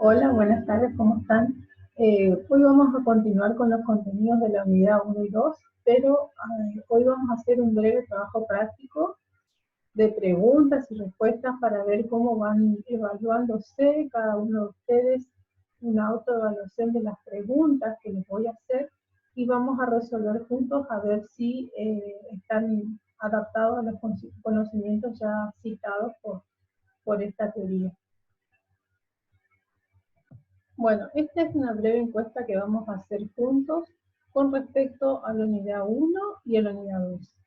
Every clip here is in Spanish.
Hola, buenas tardes, ¿cómo están? Hoy vamos a continuar con los contenidos de la unidad 1 y 2, pero hoy vamos a hacer un breve trabajo práctico de preguntas y respuestas para ver cómo van evaluándose cada uno de ustedes, una autoevaluación de las preguntas que les voy a hacer y vamos a resolver juntos a ver si están adaptados a los conocimientos ya citados por esta teoría. Bueno, esta es una breve encuesta que vamos a hacer juntos con respecto a la unidad 1 y a la unidad 2.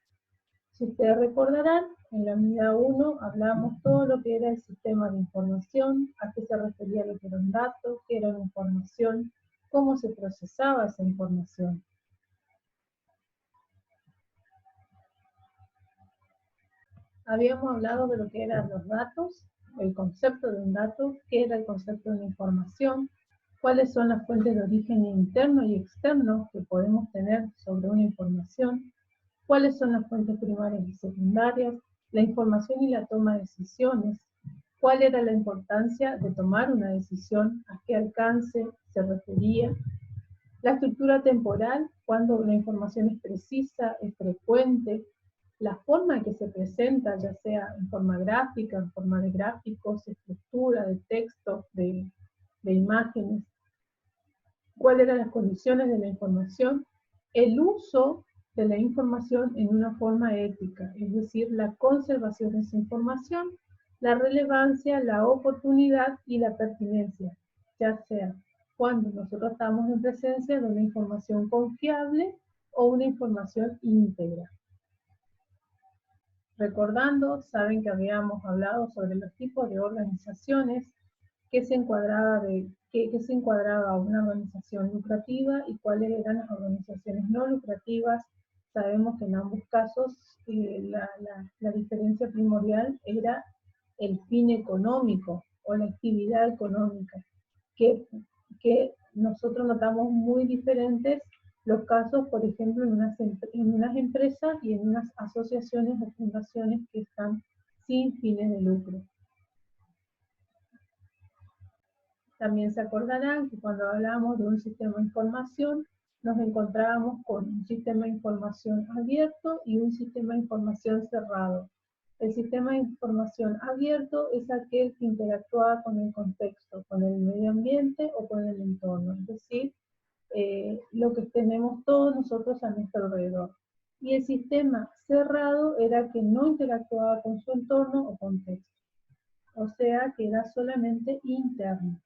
Si ustedes recordarán, en la unidad 1 hablamos todo lo que era el sistema de información, a qué se refería lo que era un dato, qué era una información, cómo se procesaba esa información. Habíamos hablado de lo que eran los datos, el concepto de un dato, qué era el concepto de una información, cuáles son las fuentes de origen interno y externo que podemos tener sobre una información, cuáles son las fuentes primarias y secundarias, la información y la toma de decisiones, cuál era la importancia de tomar una decisión, a qué alcance se refería, la estructura temporal, cuando la información es precisa, es frecuente, la forma en que se presenta, ya sea en forma gráfica, en forma de gráficos, estructura, de texto, de imágenes, cuáles eran las condiciones de la información, el uso de la información en una forma ética, es decir, la conservación de esa información, la relevancia, la oportunidad y la pertinencia, ya sea cuando nosotros estamos en presencia de una información confiable o una información íntegra. Recordando, saben que habíamos hablado sobre los tipos de organizaciones, qué se encuadraba a una organización lucrativa y cuáles eran las organizaciones no lucrativas. Sabemos que en ambos casos la diferencia primordial era el fin económico o la actividad económica, que nosotros notamos muy diferentes los casos, por ejemplo, en unas empresas y en unas asociaciones o fundaciones que están sin fines de lucro. También se acordarán que cuando hablamos de un sistema de información, nos encontrábamos con un sistema de información abierto y un sistema de información cerrado. El sistema de información abierto es aquel que interactúa con el contexto, con el medio ambiente o con el entorno, es decir, lo que tenemos todos nosotros a nuestro alrededor. Y el sistema cerrado era que no interactuaba con su entorno o contexto, o sea que era solamente interno.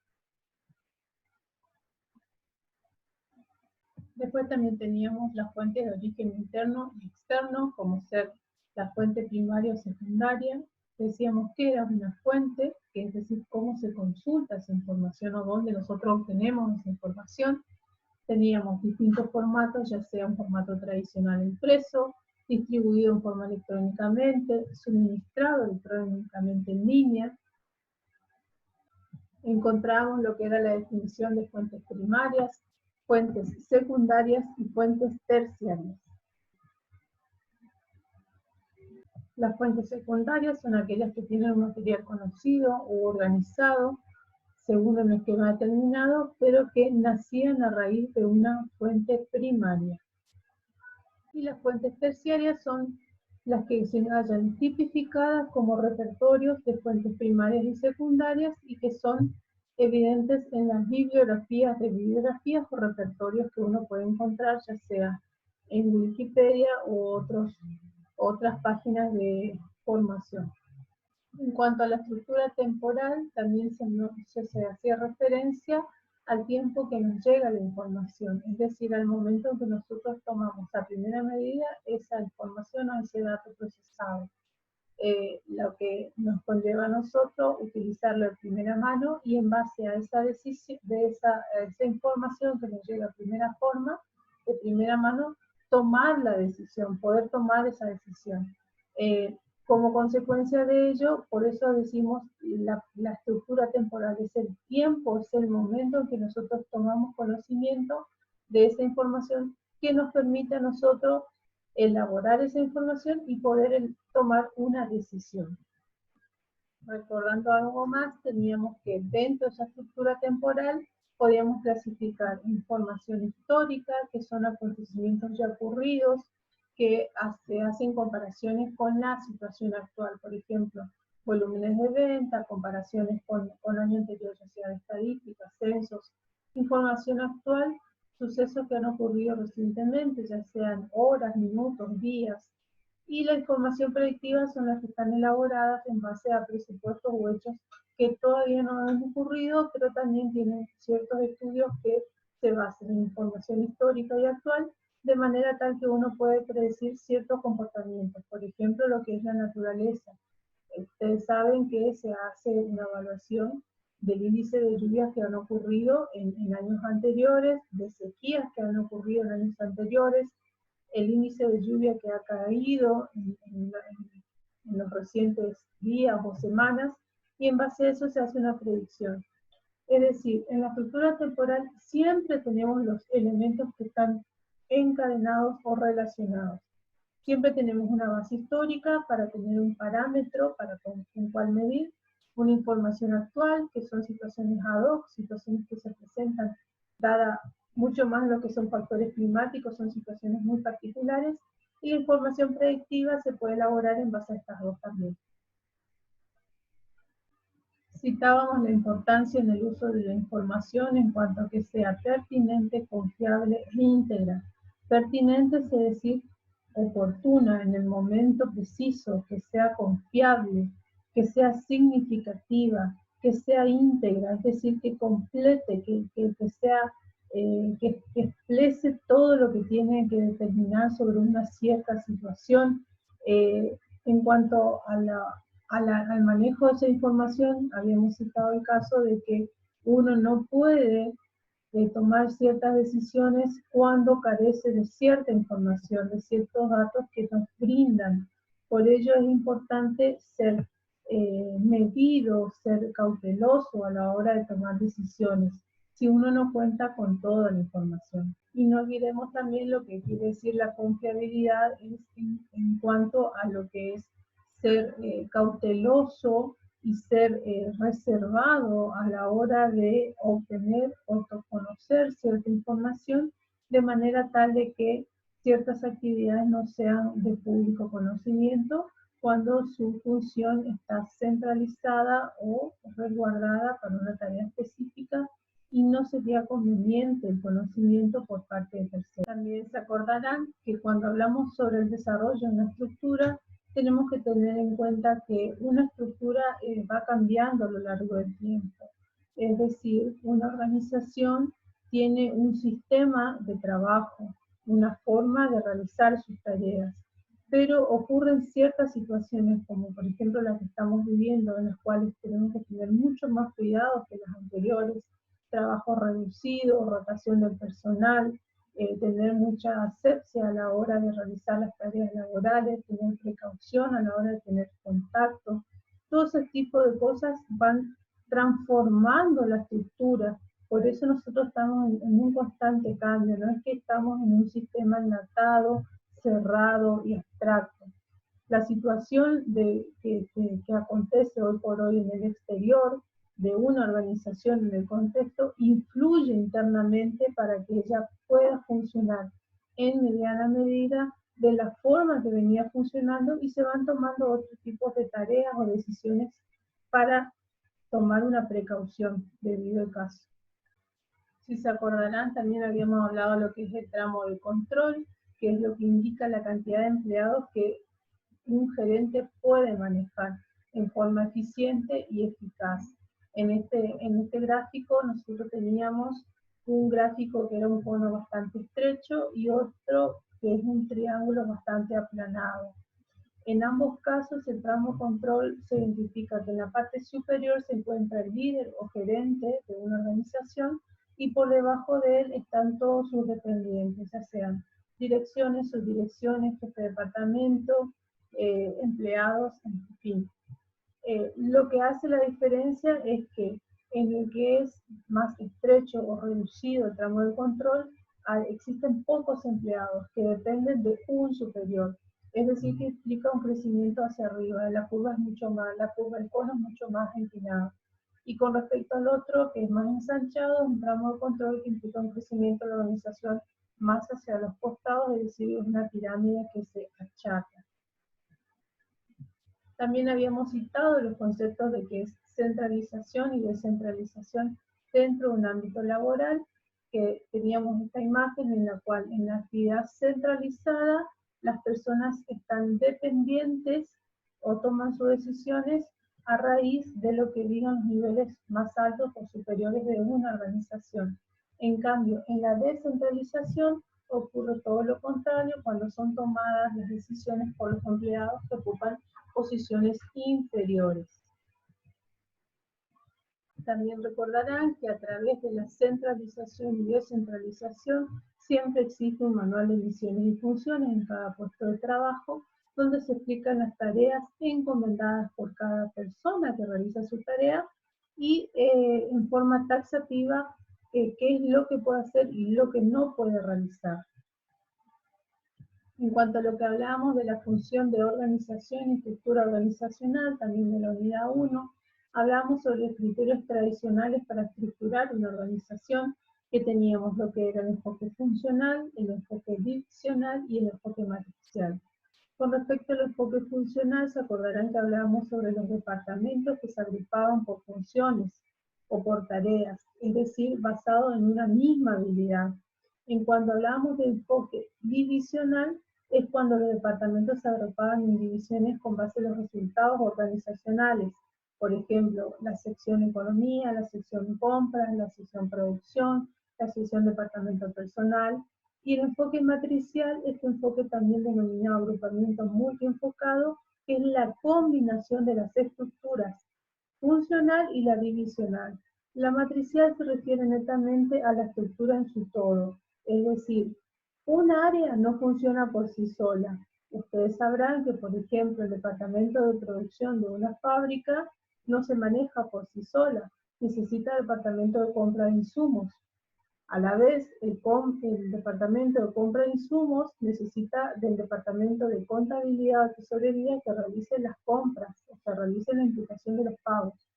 Después también teníamos las fuentes de origen interno y externo, como ser la fuente primaria o secundaria. Decíamos que era una fuente, que es decir, cómo se consulta esa información o dónde nosotros obtenemos esa información. Teníamos distintos formatos, ya sea un formato tradicional impreso, distribuido en forma electrónicamente, suministrado electrónicamente en línea. Encontramos lo que era la definición de fuentes primarias, fuentes secundarias y fuentes terciarias. Las fuentes secundarias son aquellas que tienen un material conocido u organizado según un esquema determinado, pero que nacían a raíz de una fuente primaria. Y las fuentes terciarias son las que se hallan tipificadas como repertorios de fuentes primarias y secundarias y que son evidentes en las bibliografías o repertorios que uno puede encontrar, ya sea en Wikipedia u otras páginas de formación. En cuanto a la estructura temporal, también se hacía referencia al tiempo que nos llega la información, es decir, al momento en que nosotros tomamos a primera medida esa información o ese dato procesado. Lo que nos conlleva a nosotros utilizarlo de primera mano y en base a esa información que nos llega de primera mano, tomar la decisión, poder tomar esa decisión. Como consecuencia de ello, por eso decimos la estructura temporal es el tiempo, es el momento en que nosotros tomamos conocimiento de esa información que nos permite a nosotros elaborar esa información y poder tomar una decisión. Recordando algo más, teníamos que dentro de esa estructura temporal podíamos clasificar información histórica, que son acontecimientos ya ocurridos, que hacen comparaciones con la situación actual, por ejemplo, volúmenes de venta, comparaciones con año anterior, ya sea de estadísticas, censos, información actual, sucesos que han ocurrido recientemente, ya sean horas, minutos, días, y la información predictiva son las que están elaboradas en base a presupuestos o hechos que todavía no han ocurrido, pero también tienen ciertos estudios que se basan en información histórica y actual, de manera tal que uno puede predecir ciertos comportamientos, por ejemplo, lo que es la naturaleza. Ustedes saben que se hace una evaluación del índice de lluvias que han ocurrido en años anteriores, de sequías que han ocurrido en años anteriores, el índice de lluvia que ha caído en los recientes días o semanas, y en base a eso se hace una predicción. Es decir, en la estructura temporal siempre tenemos los elementos que están encadenados o relacionados. Siempre tenemos una base histórica para tener un parámetro con cual medir, una información actual, que son situaciones ad hoc, situaciones que se presentan dada mucho más lo que son factores climáticos, son situaciones muy particulares, y la información predictiva se puede elaborar en base a estas dos también. Citábamos la importancia en el uso de la información en cuanto a que sea pertinente, confiable e íntegra. Pertinente es decir, oportuna en el momento preciso, que sea confiable, que sea significativa, que sea íntegra, es decir, que complete, que sea, que exprese todo lo que tiene que determinar sobre una cierta situación. En cuanto a al manejo de esa información, habíamos citado el caso de que uno no puede tomar ciertas decisiones cuando carece de cierta información, de ciertos datos que nos brindan. Por ello es importante ser medido, ser cauteloso a la hora de tomar decisiones, si uno no cuenta con toda la información. Y no olvidemos también lo que quiere decir la confiabilidad en cuanto a lo que es ser cauteloso y ser reservado a la hora de obtener o conocer cierta información, de manera tal de que ciertas actividades no sean de público conocimiento cuando su función está centralizada o resguardada para una tarea específica y no sería conveniente el conocimiento por parte de terceros. También se acordarán que cuando hablamos sobre el desarrollo de una estructura, tenemos que tener en cuenta que una estructura va cambiando a lo largo del tiempo. Es decir, una organización tiene un sistema de trabajo, una forma de realizar sus tareas, pero ocurren ciertas situaciones, como por ejemplo las que estamos viviendo, en las cuales tenemos que tener mucho más cuidado que las anteriores, trabajo reducido, rotación del personal, tener mucha asepsia a la hora de realizar las tareas laborales, tener precaución a la hora de tener contacto. Todo ese tipo de cosas van transformando la estructura. Por eso nosotros estamos en un constante cambio, no es que estamos en un sistema enlatado, cerrado y abstracto. La situación que acontece hoy por hoy en el exterior de una organización en el contexto influye internamente para que ella pueda funcionar en mediana medida de la forma que venía funcionando, y se van tomando otros tipos de tareas o decisiones para tomar una precaución debido al caso. Si se acordarán, también habíamos hablado de lo que es el tramo de control, que es lo que indica la cantidad de empleados que un gerente puede manejar en forma eficiente y eficaz. En este gráfico nosotros teníamos un gráfico que era un cono bastante estrecho y otro que es un triángulo bastante aplanado. En ambos casos el tramo control se identifica que en la parte superior se encuentra el líder o gerente de una organización, y por debajo de él están todos sus dependientes, ya sean direcciones, subdirecciones, jefe de departamento, empleados, en fin. Lo que hace la diferencia es que en el que es más estrecho o reducido el tramo de control, existen pocos empleados que dependen de un superior. Es decir, que explica un crecimiento hacia arriba, la curva el cono es mucho más empinado. Y con respecto al otro, que es más ensanchado, un tramo de control que implica un crecimiento de la organización más hacia los costados, es decir, es una pirámide que se achata. También habíamos citado los conceptos de que es centralización y descentralización dentro de un ámbito laboral, que teníamos esta imagen en la cual en la actividad centralizada las personas están dependientes o toman sus decisiones a raíz de lo que digan los niveles más altos o superiores de una organización. En cambio, en la descentralización ocurre todo lo contrario cuando son tomadas las decisiones por los empleados que ocupan posiciones inferiores. También recordarán que a través de la centralización y descentralización siempre existe un manual de misiones y funciones en cada puesto de trabajo, donde se explican las tareas encomendadas por cada persona que realiza su tarea y en forma taxativa qué es lo que puede hacer y lo que no puede realizar. En cuanto a lo que hablábamos de la función de organización y estructura organizacional, también de la unidad 1, hablamos sobre los criterios tradicionales para estructurar una organización, que teníamos lo que era el enfoque funcional, el enfoque diccional y el enfoque matricial. Con respecto al enfoque funcional, se acordarán que hablábamos sobre los departamentos que se agrupaban por funciones o por tareas, es decir, basado en una misma habilidad. En cuanto hablamos de enfoque divisional, es cuando los departamentos se agrupaban en divisiones con base en los resultados organizacionales. Por ejemplo, la sección economía, la sección compras, la sección producción, la sección departamento personal. Y el enfoque matricial, este enfoque también denominado agrupamiento multienfocado, que es la combinación de las estructuras funcional y la divisional. La matricial se refiere netamente a la estructura en su todo, es decir, un área no funciona por sí sola. Ustedes sabrán que, por ejemplo, el departamento de producción de una fábrica no se maneja por sí sola, necesita el departamento de compra de insumos. A la vez, el departamento de compra de insumos necesita del departamento de contabilidad o tesorería que realice las compras, o sea, realice la implicación de los pagos.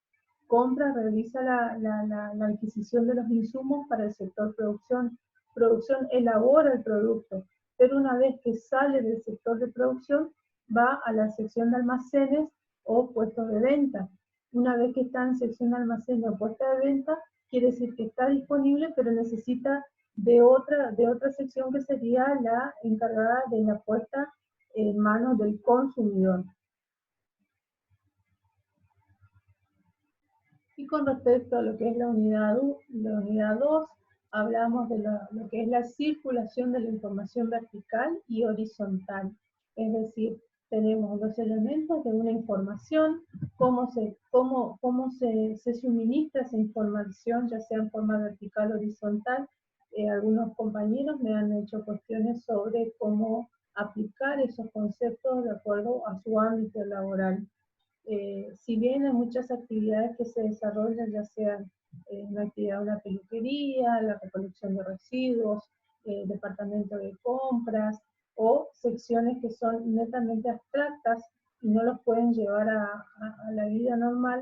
Compra realiza la adquisición de los insumos para el sector producción. Producción elabora el producto, pero una vez que sale del sector de producción, va a la sección de almacenes o puestos de venta. Una vez que está en sección de almacenes o puesta de venta, quiere decir que está disponible, pero necesita de otra sección que sería la encargada de la puesta en manos del consumidor. Y con respecto a lo que es la unidad 2, hablamos de lo que es la circulación de la información vertical y horizontal. Es decir, tenemos los elementos de una información, cómo se suministra esa información, ya sea en forma vertical o horizontal. Algunos compañeros me han hecho cuestiones sobre cómo aplicar esos conceptos de acuerdo a su ámbito laboral. Si bien hay muchas actividades que se desarrollan, ya sean una actividad de una peluquería, la recolección de residuos, departamento de compras, o secciones que son netamente abstractas y no los pueden llevar a la vida normal,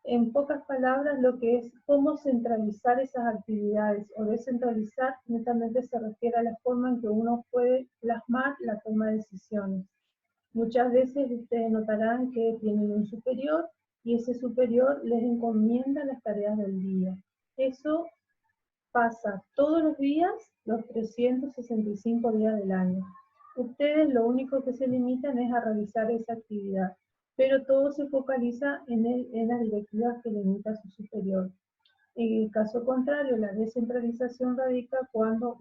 en pocas palabras, lo que es cómo centralizar esas actividades o descentralizar, netamente se refiere a la forma en que uno puede plasmar la toma de decisiones. Muchas veces ustedes notarán que tienen un superior y ese superior les encomienda las tareas del día. Eso pasa todos los días, los 365 días del año. Ustedes lo único que se limitan es a realizar esa actividad, pero todo se focaliza en las directivas que le emita su superior. En el caso contrario, la descentralización radica cuando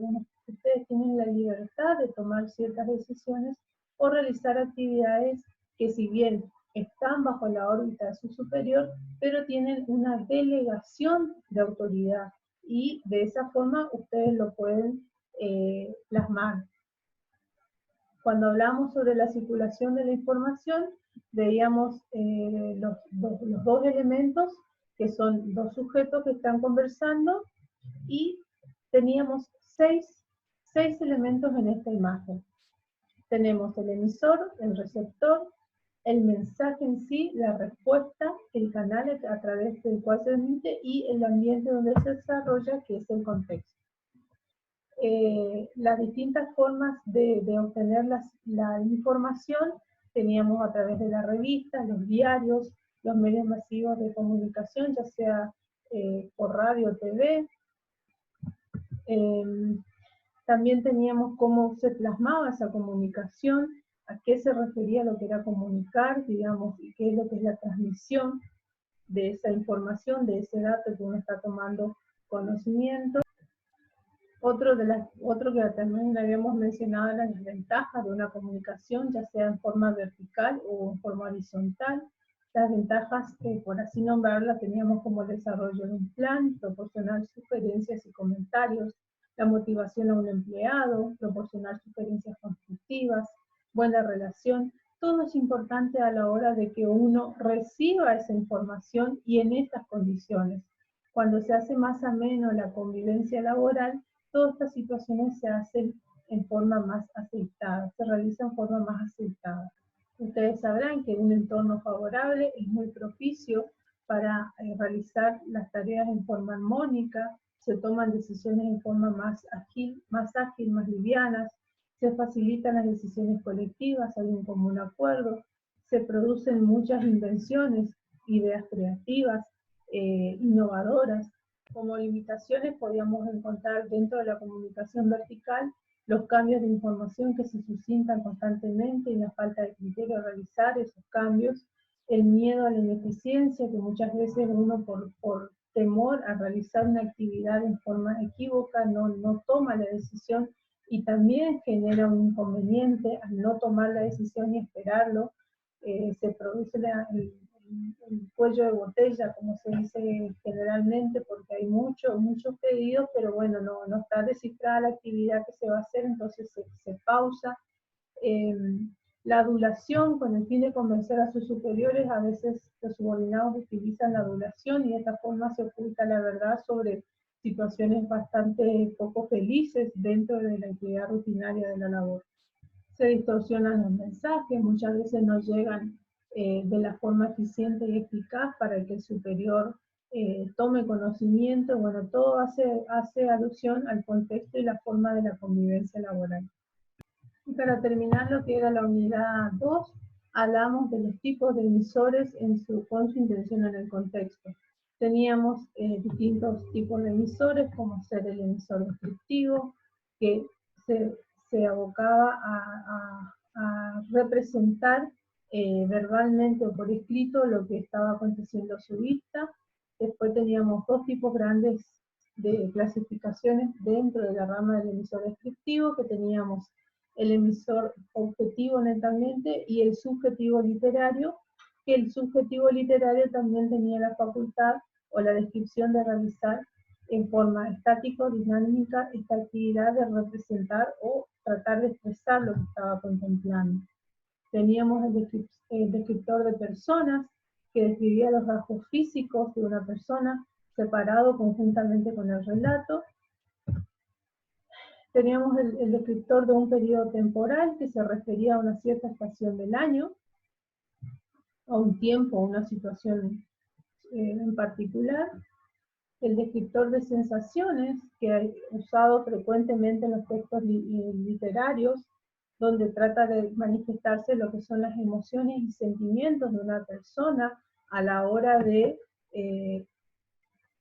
ustedes tienen la libertad de tomar ciertas decisiones o realizar actividades que, si bien están bajo la órbita de su superior, pero tienen una delegación de autoridad y de esa forma ustedes lo pueden plasmar. Cuando hablamos sobre la circulación de la información, veíamos los dos elementos, que son dos sujetos que están conversando, y teníamos seis elementos en esta imagen. Tenemos el emisor, el receptor, el mensaje en sí, la respuesta, el canal a través del cual se emite y el ambiente donde se desarrolla, que es el contexto. Las distintas formas de obtener la información teníamos a través de la revista, los diarios, los medios masivos de comunicación, ya sea por radio o TV. También teníamos cómo se plasmaba esa comunicación, a qué se refería lo que era comunicar, digamos, y qué es lo que es la transmisión de esa información, de ese dato que uno está tomando conocimiento. Otro que también habíamos mencionado eran las ventajas de una comunicación, ya sea en forma vertical o en forma horizontal. Las ventajas, por así nombrarlas, teníamos como el desarrollo de un plan, proporcionar sugerencias y comentarios, la motivación a un empleado, proporcionar sugerencias constructivas, buena relación. Todo es importante a la hora de que uno reciba esa información y en estas condiciones. Cuando se hace más ameno la convivencia laboral, todas estas situaciones se hacen en forma más aceitada, se realizan en forma más aceitada. Ustedes sabrán que un entorno favorable es muy propicio para realizar las tareas en forma armónica, se toman decisiones en forma más ágil, más livianas, se facilitan las decisiones colectivas, hay un común acuerdo, se producen muchas invenciones, ideas creativas, innovadoras. Como limitaciones podíamos encontrar dentro de la comunicación vertical los cambios de información que se suscitan constantemente y la falta de criterio a realizar esos cambios, el miedo a la ineficiencia, que muchas veces uno por temor a realizar una actividad en forma equívoca no toma la decisión y también genera un inconveniente al no tomar la decisión y esperarlo, se produce el cuello de botella, como se dice generalmente, porque hay muchos pedidos, pero bueno, no está descifrada la actividad que se va a hacer, entonces se pausa. La adulación, con el fin de convencer a sus superiores, a veces los subordinados utilizan la adulación y de esta forma se oculta la verdad sobre situaciones bastante poco felices dentro de la actividad rutinaria de la labor. Se distorsionan los mensajes, muchas veces no llegan de la forma eficiente y eficaz para que el superior tome conocimiento. Bueno, todo hace alusión al contexto y la forma de la convivencia laboral. Y para terminar lo que era la unidad 2, hablamos de los tipos de emisores con su intención en el contexto. Teníamos distintos tipos de emisores, como ser el emisor descriptivo, que se abocaba a representar verbalmente o por escrito lo que estaba aconteciendo a su vista. Después teníamos dos tipos grandes de clasificaciones dentro de la rama del emisor descriptivo, que teníamos el emisor objetivo netamente y el subjetivo literario, que el subjetivo literario también tenía la facultad o la descripción de realizar en forma estático-dinámica esta actividad de representar o tratar de expresar lo que estaba contemplando. Teníamos el descriptor de personas, que describía los rasgos físicos de una persona separado conjuntamente con el relato. Teníamos el descriptor de un periodo temporal que se refería a una cierta estación del año, a un tiempo, a una situación en particular. El descriptor de sensaciones, que ha usado frecuentemente en los textos literarios, donde trata de manifestarse lo que son las emociones y sentimientos de una persona a la hora de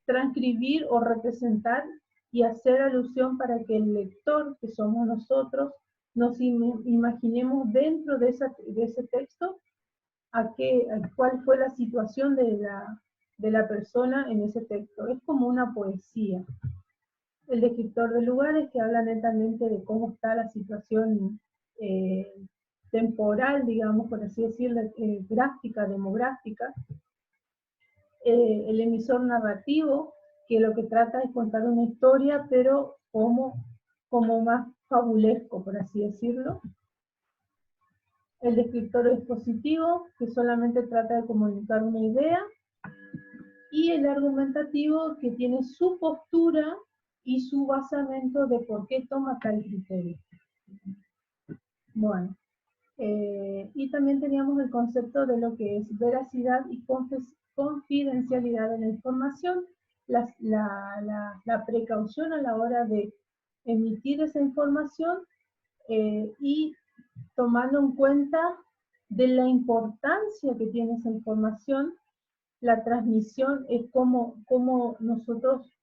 transcribir o representar y hacer alusión para que el lector, que somos nosotros, nos imaginemos dentro de ese texto cuál fue la situación de la persona en ese texto. Es como una poesía. El descriptor de lugares, que habla netamente de cómo está la situación temporal, digamos, por así decirlo, gráfica, demográfica. El emisor narrativo, que lo que trata es contar una historia, pero como más fabulesco, por así decirlo. El descriptor expositivo, que solamente trata de comunicar una idea. Y el argumentativo, que tiene su postura y su basamento de por qué toma tal criterio. Bueno, Y también teníamos el concepto de lo que es veracidad y confidencialidad de la información, la precaución a la hora de emitir esa información y tomando en cuenta de la importancia que tiene esa información. La transmisión es como nosotros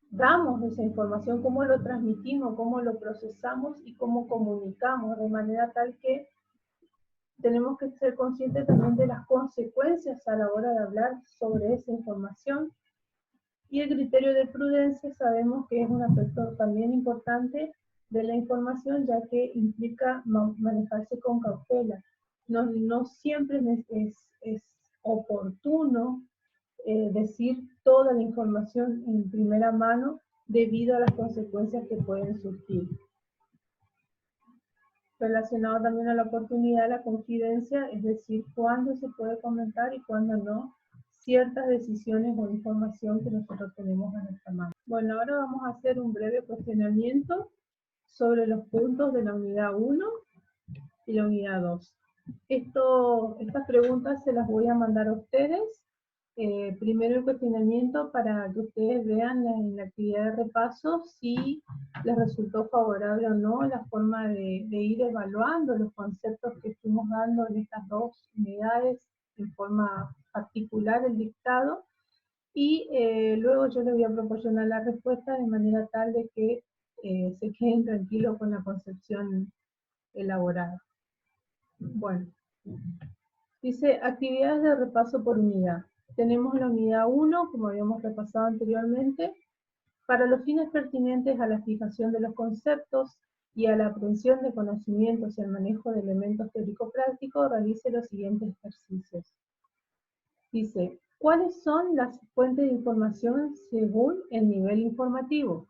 damos esa información, cómo lo transmitimos, cómo lo procesamos y cómo comunicamos, de manera tal que tenemos que ser conscientes también de las consecuencias a la hora de hablar sobre esa información. Y el criterio de prudencia sabemos que es un aspecto también importante de la información, ya que implica manejarse con cautela. No siempre es oportuno decir toda la información en primera mano debido a las consecuencias que pueden surgir. Relacionado también a la oportunidad, la confidencia, es decir, cuándo se puede comentar y cuándo no, ciertas decisiones o información que nosotros tenemos en nuestra mano. Bueno, ahora vamos a hacer un breve cuestionamiento sobre los puntos de la unidad 1 y la unidad 2. Estas preguntas se las voy a mandar a ustedes. Primero el cuestionamiento para que ustedes vean en la actividad de repaso si les resultó favorable o no la forma de ir evaluando los conceptos que estuvimos dando en estas dos unidades en forma particular el dictado, y luego yo les voy a proporcionar la respuesta de manera tal de que se queden tranquilos con la concepción elaborada. Bueno, dice actividades de repaso por unidad. Tenemos la unidad 1, como habíamos repasado anteriormente. Para los fines pertinentes a la fijación de los conceptos y a la aprehensión de conocimientos y al manejo de elementos teórico-prácticos, realice los siguientes ejercicios. Dice, ¿cuáles son las fuentes de información según el nivel informativo?